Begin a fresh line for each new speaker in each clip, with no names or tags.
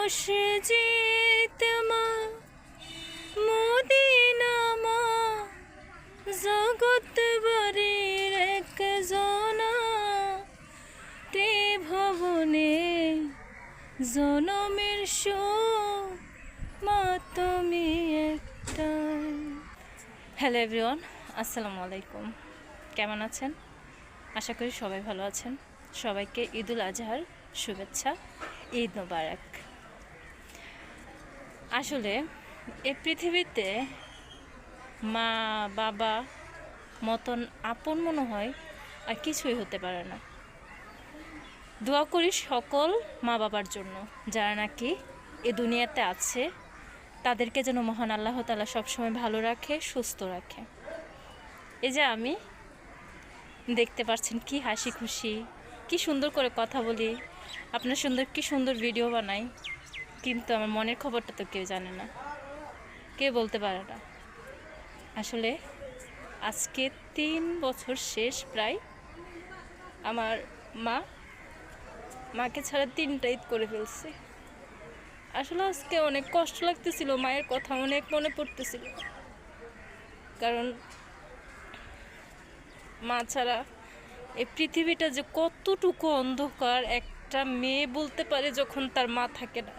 মসজিদ মা মদিনা মা জগৎ বাড়ির একজনা ত্রিভুবনে জনমের সুখ মা তুমি একটাই। হ্যালো এভরিওয়ান, আসসালামু আলাইকুম। কেমন আছেন? আশা করি সবাই ভালো আছেন। সবাইকে ঈদুল আজহার শুভেচ্ছা, ঈদ মোবারক। আসলে এই পৃথিবীতে মা বাবা মতন আপন মনে হয় আর কিছুই হতে পারে না। দোয়া করি সকল মা বাবার জন্য যারা নাকি এ দুনিয়াতে আছে, তাদেরকে যেন মহান আল্লাহ তাআলা সবসময় ভালো রাখে, সুস্থ রাখে। এই যে আমি দেখতে পাচ্ছেন কি হাসি খুশি, কি সুন্দর করে কথা বলি, আপনার কি সুন্দর ভিডিও বানাই, কিন্তু আমার মনের খবরটা তো কেউ জানে না, কেউ বলতে পারে না। আসলে আজকে 3 বছর শেষ প্রায়। আমার মাকে ছাড়া 3টা ঈদ করে ফেলছে। আসলে আজকে অনেক কষ্ট লাগতেছিল, মায়ের কথা অনেক মনে পড়তেছিল, কারণ মা ছাড়া এই পৃথিবীটা যে কতটুকু অন্ধকার একটা মেয়ে বলতে পারে যখন তার মা থাকে না,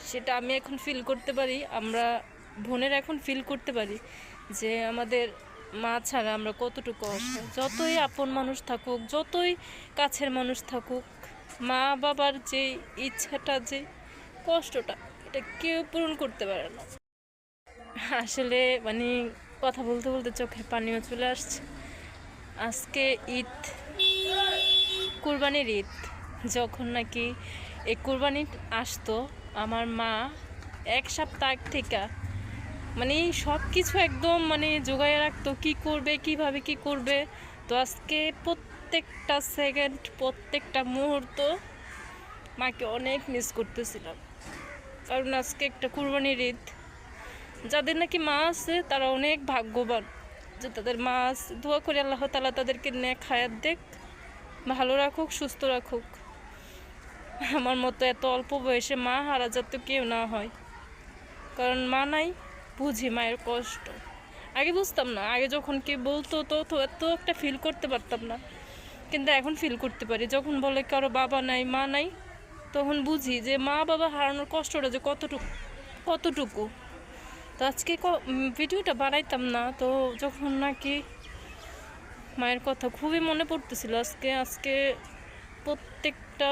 সেটা আমি এখন ফিল করতে পারি। আমরা বোনেরা এখন ফিল করতে পারি যে আমাদের মা ছাড়া আমরা কতটুকু অসহায়। যতই আপন মানুষ থাকুক, যতই কাছের মানুষ থাকুক, মা বাবার যে ইচ্ছাটা, যে কষ্টটা, এটা কেউ পূরণ করতে পারে না। আসলে কথা বলতে বলতে চোখে পানিও চলে আসছে। আজকে ঈদ, কুরবানির ঈদ। যখন নাকি এই কুরবানি আসতো, আমার মা 1 সপ্তাহ আগ থেকে সব কিছু একদম জোগাড় রাখতো, কি করবে, কিভাবে কি করবে। তো আজকে প্রত্যেকটা সেকেন্ড, প্রত্যেকটা মুহূর্ত মাকে অনেক মিস করতেছিলাম। কারণ আজকে একটা কুরবানির ঈদ। যাদের নাকি মা আছে তারা অনেক ভাগ্যবান যে তাদের মা আছে। দোয়া করে আল্লাহ তাআলা তাদেরকে নেক হায়াত দেখ, ভালো রাখুক, সুস্থ রাখুক। আমার মতো এত অল্প বয়সে মা হারা যাতে কেউ না হয়, কারণ মা নাই, বুঝি মায়ের কষ্ট। আগে বুঝতাম না, আগে যখন কেউ বলতো তো এত একটা ফিল করতে পারতাম না, কিন্তু এখন ফিল করতে পারি। যখন বলে কারো বাবা নাই, মা নাই, তখন বুঝি যে মা বাবা হারানোর কষ্টটা যে কতটুকু। তো আজকে ভিডিওটা বানাইতাম না, তো যখন নাকি মায়ের কথা খুবই মনে পড়তেছিল। আজকে প্রত্যেকটা